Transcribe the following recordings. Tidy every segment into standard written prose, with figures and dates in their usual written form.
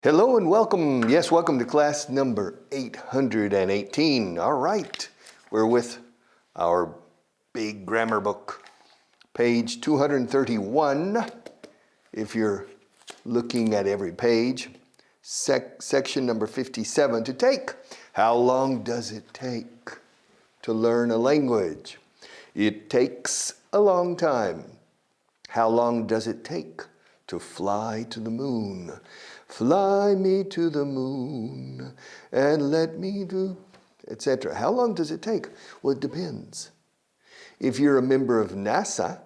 Hello and welcome. Yes, welcome to class number 818. All right, we're with our big grammar book, page 231. If you're looking at every page, section number 57 to take. How long does it take to learn a language? It takes a long time. How long does it take to fly to the moon? Fly me to the moon and let me do, etc. How long does it take? Well, it depends. If you're a member of NASA,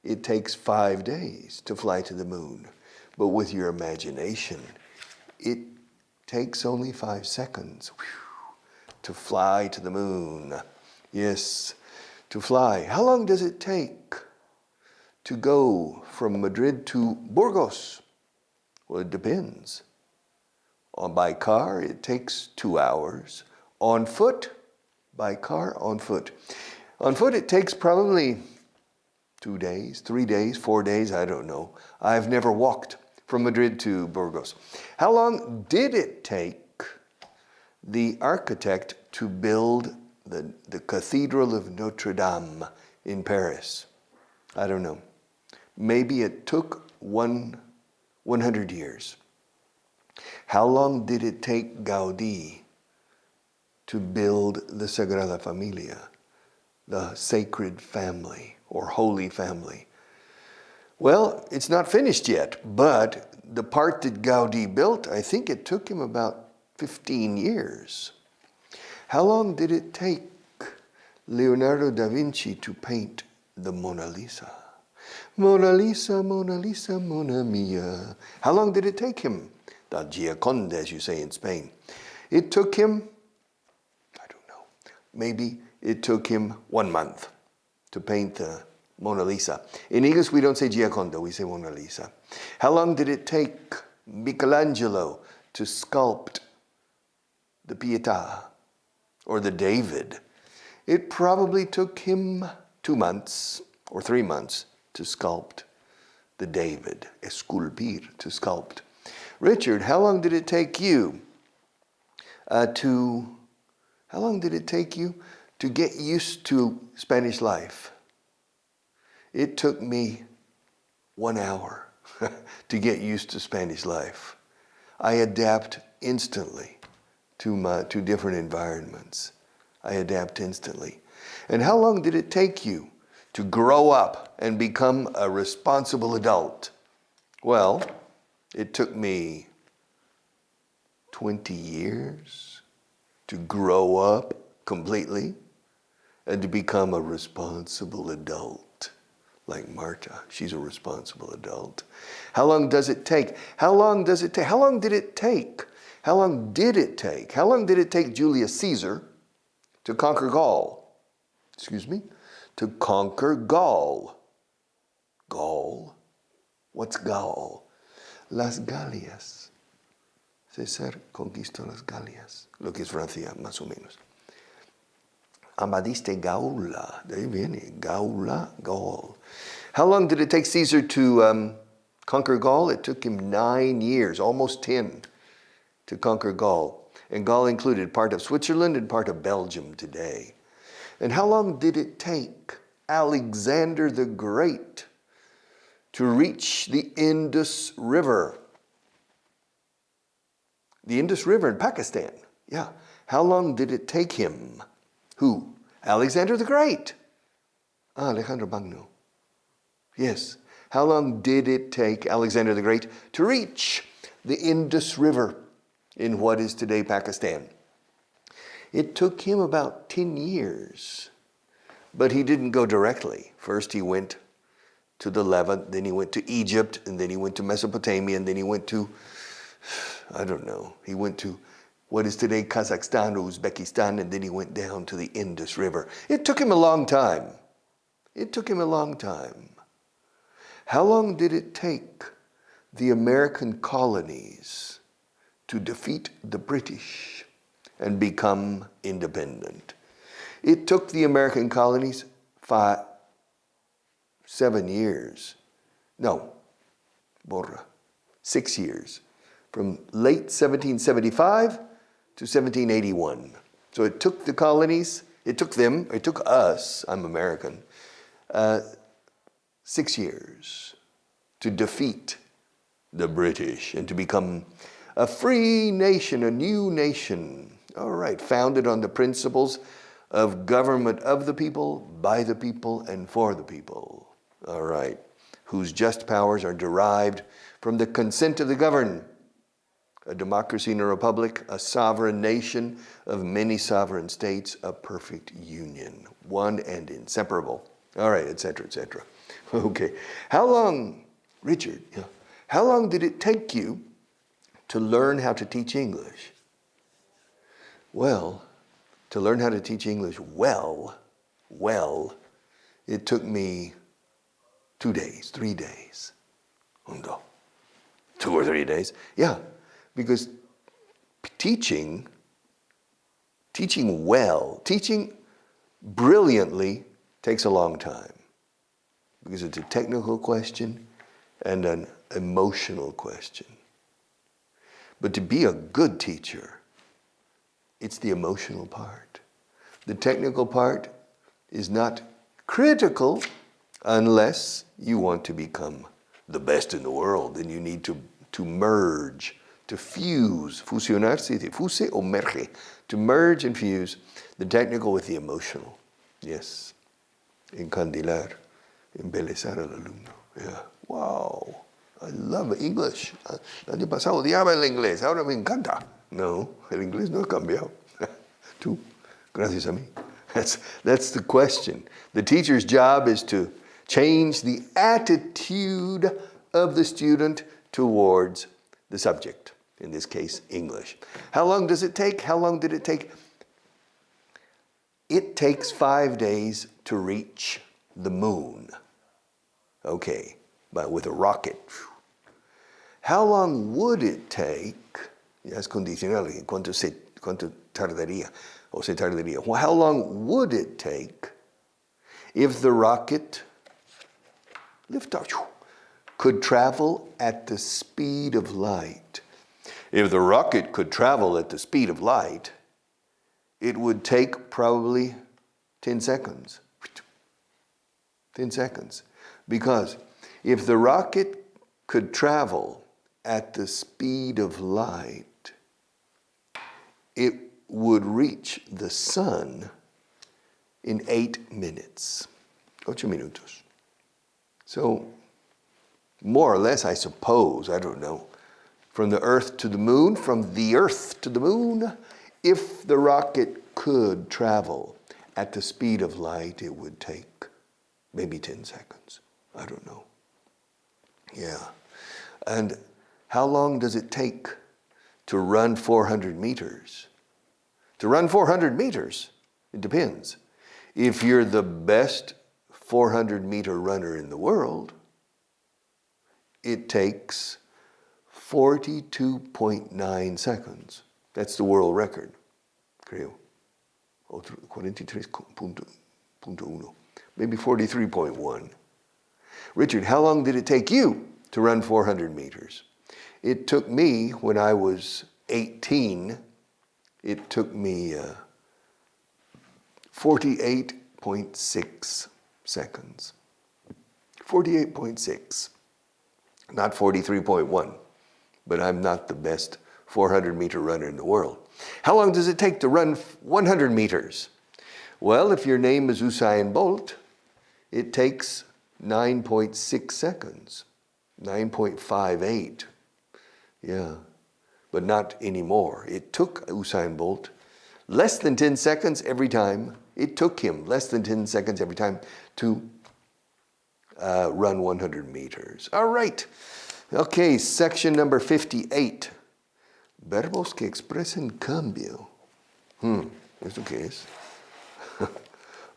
it takes 5 days to fly to the moon. But with your imagination, it takes only 5 seconds to fly to the moon. Yes, to fly. How long does it take to go from Madrid to Burgos? Well, it depends. By car, it takes 2 hours. On foot, by car, on foot. On foot, it takes probably 2 days, 3 days, 4 days, I don't know. I've never walked from Madrid to Burgos. How long did it take the architect to build the Cathedral of Notre Dame in Paris? I don't know. Maybe it took 100 years. How long did it take Gaudí to build the Sagrada Familia, the Sacred Family or Holy Family? Well, it's not finished yet, but the part that Gaudí built, I think it took him about 15 years. How long did it take Leonardo da Vinci to paint the Mona Lisa? Mona Lisa, Mona Lisa, Mona Mia. How long did it take him? The Gioconda, as you say in Spain. It took him, I don't know, maybe it took him 1 month to paint the Mona Lisa. In English, we don't say Gioconda, we say Mona Lisa. How long did it take Michelangelo to sculpt the Pietà or the David? It probably took him 2 months or 3 months to sculpt the David, esculpir, to sculpt. Richard, how long did it take you to get used to Spanish life? It took me 1 hour to get used to Spanish life. I adapt instantly to different environments. I adapt instantly. And how long did it take you to grow up and become a responsible adult? Well, it took me 20 years to grow up completely and to become a responsible adult. Like Marta, she's a responsible adult. How long does it take? How long does it take? How long did it take? How long did it take? How long did it take Julius Caesar to conquer Gaul? To conquer Gaul. Gaul? What's Gaul? Las Galias. César conquistó las Galias. Lo que es Francia, más o menos. Amadiste Gaula. De ahí viene. Gaula, Gaul. How long did it take Caesar to conquer Gaul? It took him 9 years, almost 10, to conquer Gaul. And Gaul included part of Switzerland and part of Belgium today. And how long did it take Alexander the Great to reach the Indus River? The Indus River in Pakistan. Yeah. How long did it take him? Who? Alexander the Great. Alejandro Magno. Yes. How long did it take Alexander the Great to reach the Indus River in what is today Pakistan? It took him about 10 years, but he didn't go directly. First he went to the Levant, then he went to Egypt, and then he went to Mesopotamia, and then he went to, I don't know, he went to what is today Kazakhstan or Uzbekistan, and then he went down to the Indus River. It took him a long time. It took him a long time. How long did it take the American colonies to defeat the British and become independent? It took the American colonies 7 years. No, 6 years. from late 1775 to 1781. So it took the colonies, it took us, I'm American, 6 years to defeat the British and to become a free nation, a new nation. All right, founded on the principles of government of the people, by the people, and for the people. All right, whose just powers are derived from the consent of the governed. A democracy and a republic, a sovereign nation of many sovereign states, a perfect union, one and inseparable. All right, etc., etc. Okay, how long, Richard, how long did it take you to learn how to teach English? Well, to learn how to teach English well, it took me 2 days, 3 days. 2 or 3 days. Yeah, because teaching brilliantly takes a long time. Because it's a technical question and an emotional question. But to be a good teacher, it's the emotional part. The technical part is not critical unless you want to become the best in the world. Then you need to merge, to fuse, fusionar, fuse o merge, to merge and fuse the technical with the emotional. Yes, encandilar, embelezar al alumno. Yeah, wow, I love English. El año pasado odiaba el inglés, ahora me encanta. No, el inglés no ha cambiado. Tú, gracias a mí. That's the question. The teacher's job is to change the attitude of the student towards the subject, in this case, English. How long does it take? How long did it take? It takes 5 days to reach the moon. Okay, but with a rocket. How long would it take? Ya es condicional, ¿cuánto tardaría? O se tardaría. Well, how long would it take if the rocket liftoff could travel at the speed of light? If the rocket could travel at the speed of light, it would take probably 10 seconds. 10 seconds. Because if the rocket could travel at the speed of light, it would reach the sun in 8 minutes. 8 minutos. So, more or less, I suppose, I don't know, from the earth to the moon, from the earth to the moon, if the rocket could travel at the speed of light, it would take maybe 10 seconds. I don't know. Yeah. And how long does it take to run 400 meters? To run 400 meters, it depends. If you're the best 400-meter runner in the world, it takes 42.9 seconds. That's the world record, creo. 43.1. Maybe 43.1. Richard, how long did it take you to run 400 meters? It took me, when I was 18, it took me 48.6 seconds. 48.6. Not 43.1. But I'm not the best 400-meter runner in the world. How long does it take to run 100 meters? Well, if your name is Usain Bolt, it takes 9.6 seconds. 9.58. Yeah, but not anymore. It took Usain Bolt less than 10 seconds every time. It took him less than 10 seconds every time to run 100 meters. All right. Okay, section number 58. Verbos que expresen cambio. ¿Esto qué es?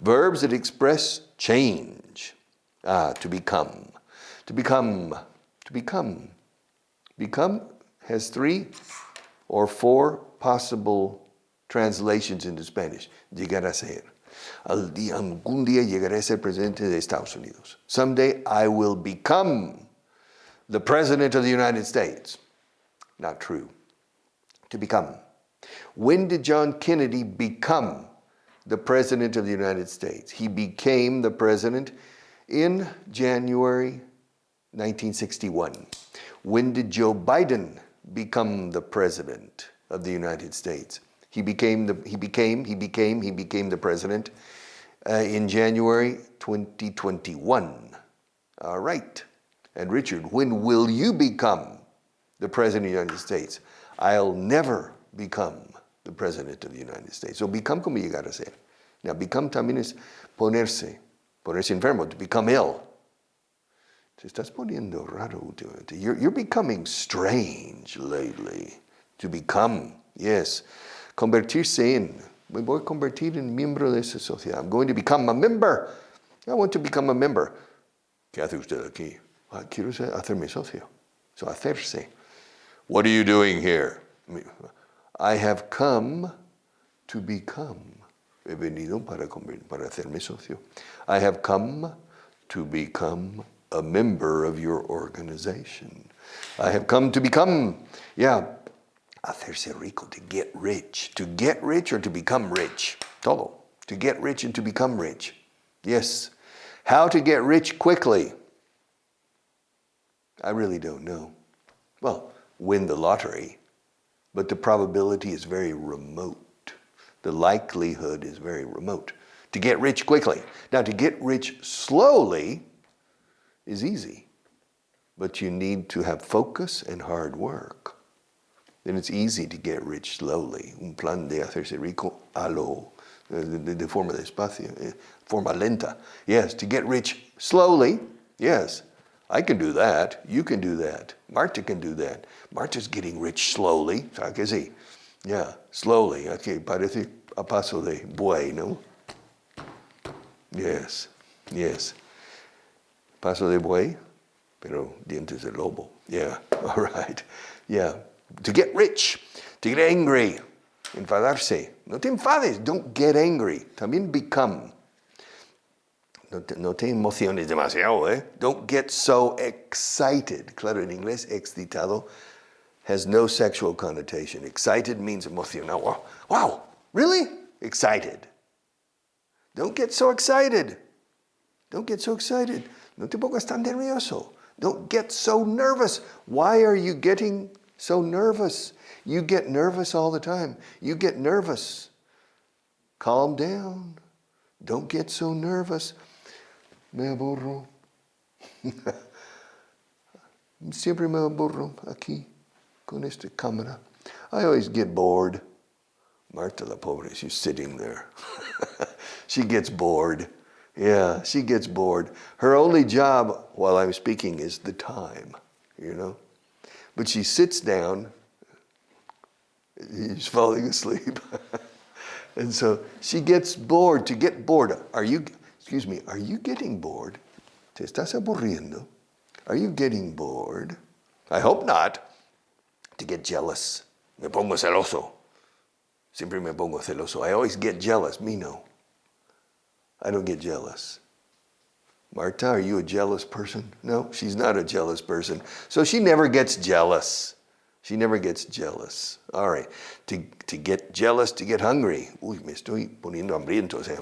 Verbs that express change. To become. To become. To become. Become has 3 or 4 possible translations into Spanish. Llegar a ser. Algún día llegaré a ser presidente de Estados Unidos. Someday I will become the President of the United States. Not true. To become. When did John Kennedy become the President of the United States? He became the President in January 1961. When did Joe Biden become the President of the United States? He became the President in January 2021. All right. And Richard, when will you become the President of the United States? I'll never become the President of the United States. So become como llegar a ser. Now become también es ponerse enfermo, to become ill. Te estás poniendo raro últimamente. You're becoming strange lately. To become, yes. Convertirse en. Me voy a convertir en miembro de esa sociedad. I'm going to become a member. I want to become a member. ¿Qué hace usted aquí? Quiero hacerme socio. So hacerse. What are you doing here? I have come to become. He venido para hacerme socio. I have come to become a member of your organization. I have come to become, hacerse rico, to get rich. To get rich or to become rich. Todo. To get rich and to become rich. Yes. How to get rich quickly? I really don't know. Well, win the lottery, but the probability is very remote. The likelihood is very remote. To get rich quickly. Now, to get rich slowly is easy, but you need to have focus and hard work. Then it's easy to get rich slowly. Un plan de hacerse rico a lo, de forma despacio, forma lenta. Yes, to get rich slowly, yes. I can do that. You can do that. Marta can do that. Marta's getting rich slowly. ¿Sabes que sí? Yeah, slowly. Okay, parece a paso de buey, ¿no? Yes, yes. Paso de buey, pero dientes de lobo. Yeah, all right. Yeah. To get rich, to get angry, enfadarse. No te enfades, don't get angry. También become. No te emociones demasiado, eh? Don't get so excited. Claro, en inglés, excitado has no sexual connotation. Excited means emocionado. Wow, really? Excited. Don't get so excited. Don't get so excited. No te pongas tan nervioso. Don't get so nervous. Why are you getting so nervous? You get nervous all the time. You get nervous. Calm down. Don't get so nervous. Me aburro. Siempre me aburro aquí con esta cámara. I always get bored. Marta la pobre, she's sitting there. She gets bored. Yeah, she gets bored. Her only job while I'm speaking is the time, you know. But she sits down. She's falling asleep. And so she gets bored. To get bored. Are you getting bored? ¿Te estás aburriendo? Are you getting bored? I hope not. To get jealous. Me pongo celoso. Siempre me pongo celoso. I always get jealous. Me no. I don't get jealous. Marta, are you a jealous person? No, she's not a jealous person. So she never gets jealous. She never gets jealous. All right. To get jealous, to get hungry. Uy, me estoy poniendo hambriento. O sea,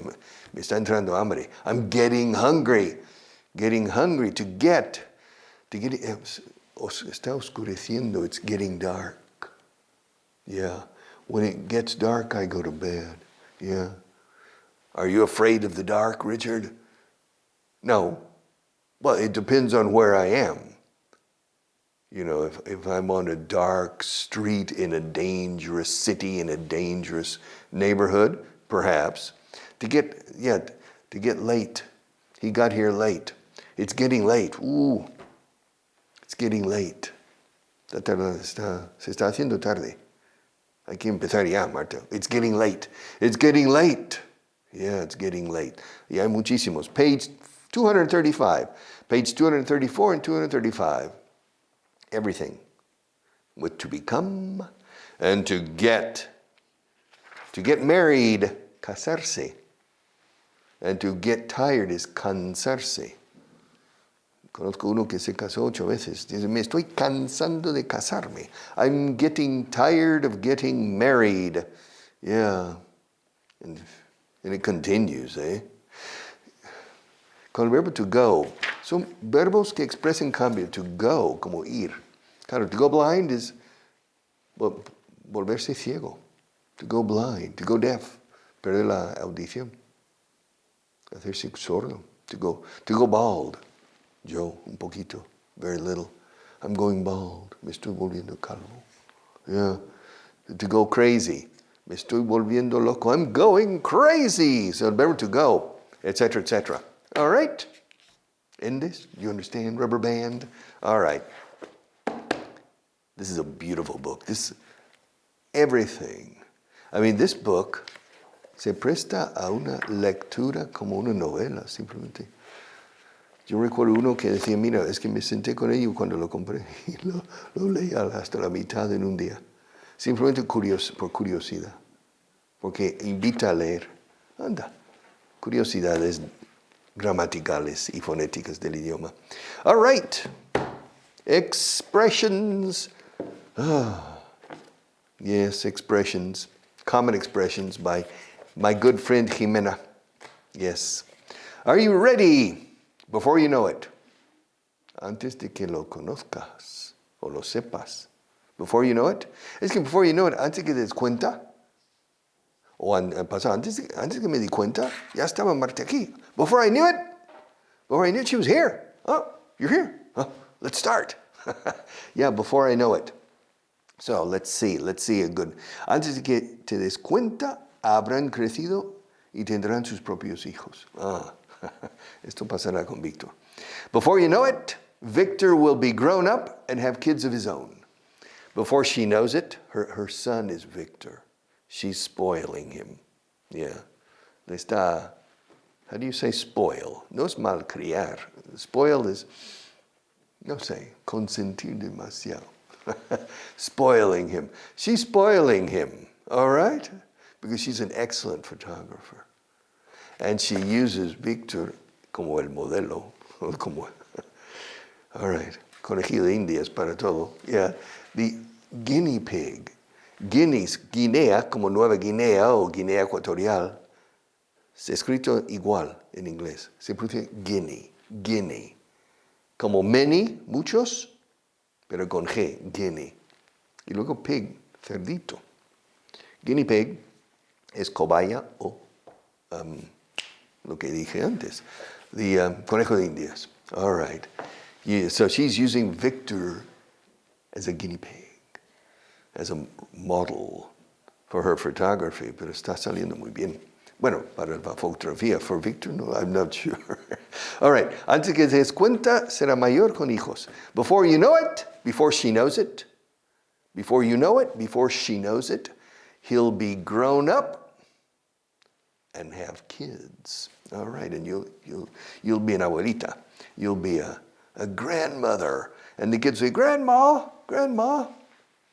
me está entrando hambre. I'm getting hungry. Getting hungry. To get. Está oscureciendo. It's getting dark. Yeah. When it gets dark, I go to bed. Yeah. Are you afraid of the dark, Richard? No. Well, it depends on where I am. You know, if I'm on a dark street in a dangerous city, in a dangerous neighborhood, perhaps. To get late. He got here late. It's getting late. Ooh. It's getting late. Se está haciendo tarde. Hay que empezar ya, Marta. It's getting late. It's getting late. Yeah, it's getting late. Y hay muchísimos. Page 235. Page 234 and 235. Everything. With to become and to get. To get married, casarse. And to get tired is cansarse. Conozco uno que se casó 8 veces. Dice, me estoy cansando de casarme. I'm getting tired of getting married. Yeah. And it continues, eh? Con el verbo to go. Son verbos que expresan cambio. To go, como ir. Claro, to go blind is volverse ciego. To go blind. To go deaf. Perder la audición. Hacerse sordo. To go bald. Yo, un poquito. Very little. I'm going bald. Me estoy volviendo calvo. Yeah. To go crazy. Me estoy volviendo loco. I'm going crazy. So el verbo to go, etc., etc. All right? In this, you understand, rubber band? All right. This is a beautiful book. Everything. I mean, this book se presta a una lectura como una novela, simplemente. Yo recuerdo uno que decía, mira, es que me senté con ello cuando lo compré y lo leí hasta la mitad en un día. Simplemente por curiosidad. Porque invita a leer. Anda. Curiosidades gramaticales y fonéticas del idioma. All right. Expressions. Yes, expressions. Common expressions by my good friend Jimena. Yes. Are you ready? Before you know it. Antes de que lo conozcas o lo sepas. Before you know it. Es que before you know it, antes que te des cuenta. O antes que me di cuenta, ya estaba Marta aquí. Before I knew it, she was here. Oh, you're here. Oh, let's start. Yeah, before I know it. So, let's see a good. Antes de que te des cuenta, habrán crecido y tendrán sus propios hijos. Esto pasará con Víctor. Before you know it, Victor will be grown up and have kids of his own. Before she knows it, her son is Victor. She's spoiling him. Yeah. How do you say spoil? No es malcriar. Spoil is, no sé, consentir demasiado. Spoiling him. She's spoiling him, all right? Because she's an excellent photographer. And she uses Victor como el modelo. All right. Conejillo de Indias para todo. Yeah. The guinea pig. Guinea, como Nueva Guinea o Guinea Ecuatorial, se ha escrito igual en inglés. Se pronuncia guinea. Como many, muchos, pero con G, guinea. Y luego pig, cerdito. Guinea pig es cobaya o lo que dije antes, the conejo de Indias. All right. Yeah, so she's using Victor as a guinea pig, as a model for her photography, pero está saliendo muy bien. Bueno, para la fotografía, for Victor, no, I'm not sure. All right, antes que te des cuenta, será mayor con hijos. Before you know it, before she knows it, before you know it, before she knows it, he'll be grown up and have kids. All right, and you'll be an abuelita. You'll be a grandmother. And the kids say, Grandma.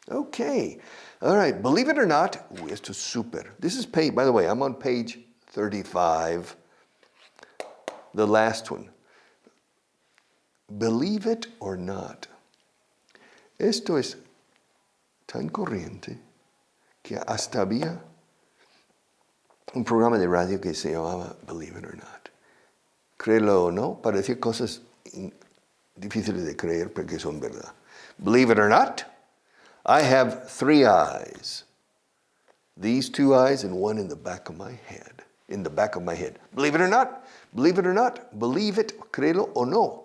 Okay. All right. Believe it or not, esto es súper. This is page, by the way, I'm on page 35, the last one. Believe it or not. Esto es tan corriente que hasta había un programa de radio que se llamaba Believe It or Not. Créelo o no, para decir cosas difíciles de creer porque son verdad. Believe it or not, I have 3 eyes. These 2 eyes and one in the back of my head. In the back of my head. Believe it or not, believe it or not, believe it, créelo o no.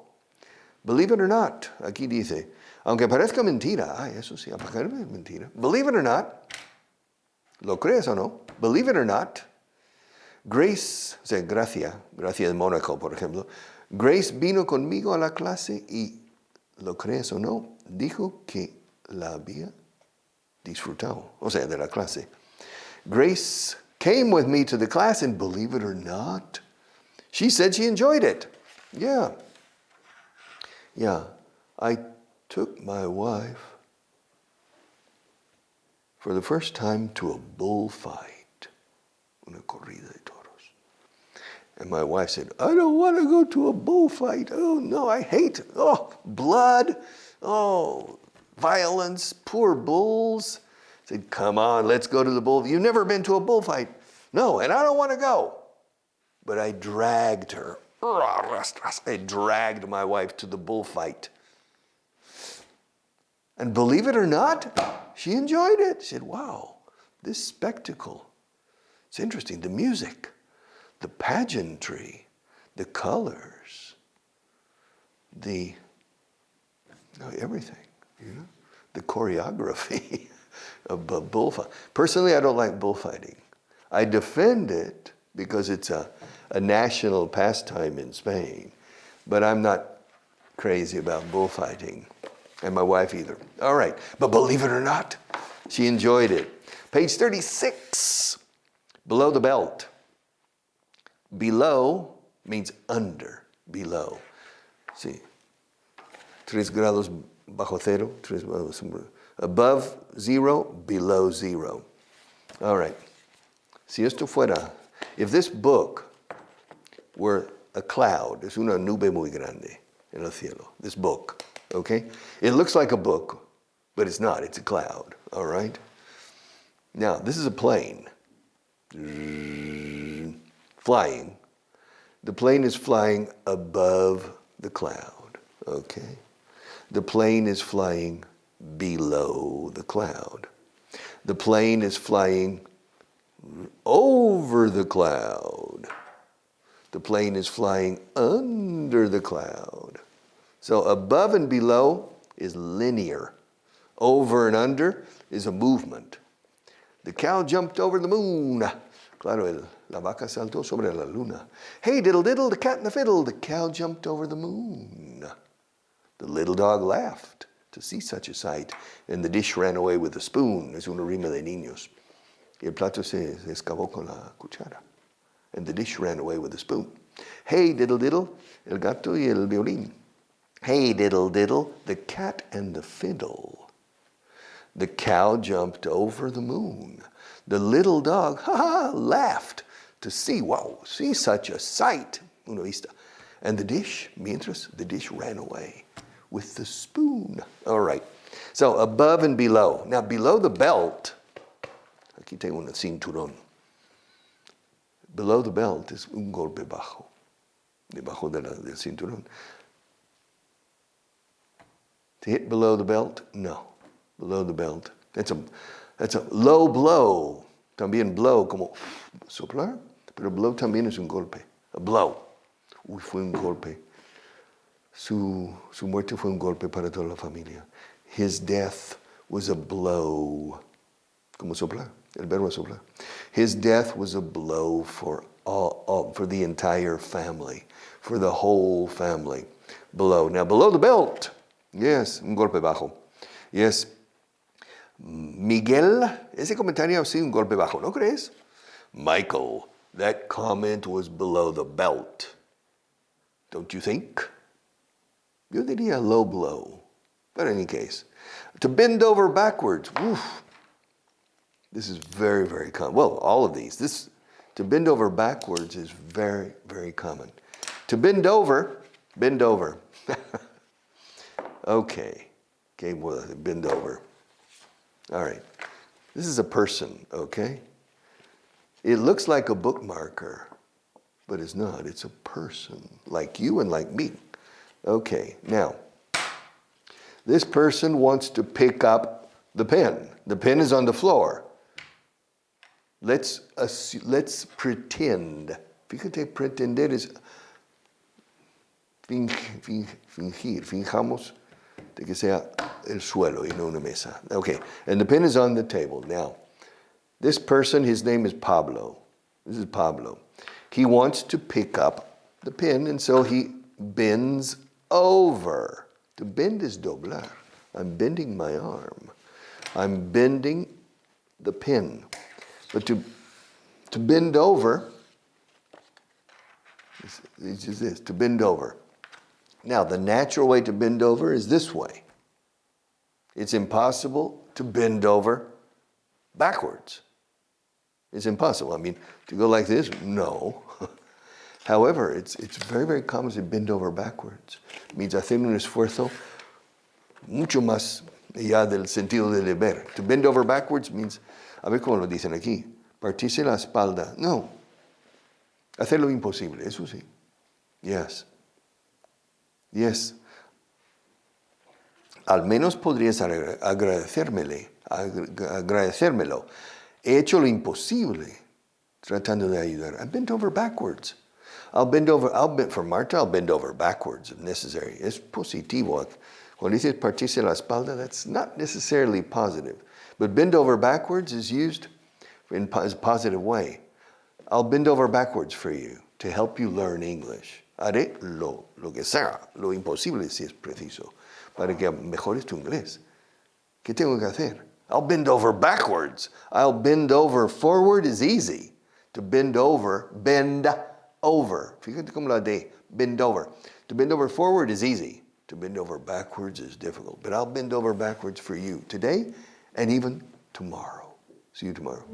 Believe it or not, aquí dice, aunque parezca mentira, eso sí, aparece mentira. Believe it or not, lo crees o no, believe it or not, Grace, o sea, Gracia de Mónaco, por ejemplo, Grace vino conmigo a la clase y, lo crees o no, dijo que la había disfrutado, o sea, de la clase. Grace came with me to the class and believe it or not, she said she enjoyed it. Yeah, I took my wife for the first time to a bullfight, una corrida de toros. And my wife said, I don't want to go to a bullfight. Oh, no, I hate, blood. Oh, violence, poor bulls. I said, come on, let's go to the bull. You've never been to a bullfight. No, and I don't want to go. But I dragged her. I dragged my wife to the bullfight. And believe it or not, she enjoyed it. She said, wow, this spectacle. It's interesting. The music, the pageantry, the colors, everything, the choreography of bullfighting. Personally, I don't like bullfighting. I defend it because it's a national pastime in Spain, but I'm not crazy about bullfighting, and my wife either. All right, but believe it or not, she enjoyed it. Page 36, below the belt. Below means under, below. See, 3 grados bajo cero, 3 grados above zero, below zero. All right. Si esto fuera, if this book were a cloud, es una nube muy grande en el cielo, this book, okay? It looks like a book, but it's not, it's a cloud, all right? Now, this is a plane. Flying. The plane is flying above the cloud, okay? The plane is flying below the cloud. The plane is flying over the cloud. The plane is flying under the cloud. So above and below is linear. Over and under is a movement. The cow jumped over the moon. Claro, la vaca saltó sobre la luna. Hey, diddle diddle, the cat and the fiddle. The cow jumped over the moon. The little dog laughed to see such a sight, and the dish ran away with the spoon. Es una rima de niños. Y el plato se escapó con la cuchara. And the dish ran away with the spoon. Hey, diddle diddle, el gato y el violín. Hey, diddle diddle, the cat and the fiddle. The cow jumped over the moon. The little dog, laughed to see, wow, see such a sight. Una vista. And the dish, mientras, the dish ran away with the spoon. All right. So above and below. Now below the belt, aquí tengo un cinturón. Below the belt is un golpe bajo. Debajo del cinturón. To hit below the belt? No. Below the belt. That's a low blow. También blow, como soplar. Pero blow también es un golpe. A blow. Uy, fue un golpe. Su muerte fue un golpe para toda la familia. His death was a blow. Como soplar. El verbo soplar. His death was a blow for for the entire family. For the whole family. Below. Now, below the belt. Yes, un golpe bajo. Yes. Miguel, ese comentario ha sido un golpe bajo, ¿no crees? Michael, that comment was below the belt. Don't you think? Yo diría low blow. But in any case, to bend over backwards. Oof. This is very, very common. Well, all of these. To bend over backwards is very, very common. To bend over. Okay, well, bend over. All right. This is a person, okay? It looks like a bookmarker, but it's not. It's a person, like you and like me. Okay, now, this person wants to pick up the pen. The pen is on the floor. Let's pretend. Fíjate, pretender es fingir. Finjamos de que sea el suelo y no una mesa. Okay, and the pen is on the table. Now, this person, his name is Pablo. This is Pablo. He wants to pick up the pen, and so he bends over. To bend is doblar. I'm bending my arm. I'm bending the pen. But to bend over, it's just this, to bend over. Now, the natural way to bend over is this way. It's impossible to bend over backwards. It's impossible. I mean, to go like this, no. However, it's very, very common to bend over backwards. It means hacer un esfuerzo mucho más allá del sentido de deber. To bend over backwards means, a ver cómo lo dicen aquí, partirse la espalda. No, hacer lo imposible, eso sí. Yes. Yes. Al menos podrías agradecérmelo. He hecho lo imposible tratando de ayudar. I bent over backwards. For Marta, I'll bend over backwards if necessary. Es positivo. Cuando dices partirse la espalda, that's not necessarily positive. But bend over backwards is used in a positive way. I'll bend over backwards for you to help you learn English. Haré lo que sea, lo imposible si es preciso, para que mejores tu inglés. ¿Qué tengo que hacer? I'll bend over backwards. I'll bend over. Forward is easy. To bend over. Fíjate cómo la de bend over. To bend over forward is easy. To bend over backwards is difficult. But I'll bend over backwards for you today and even tomorrow. See you tomorrow.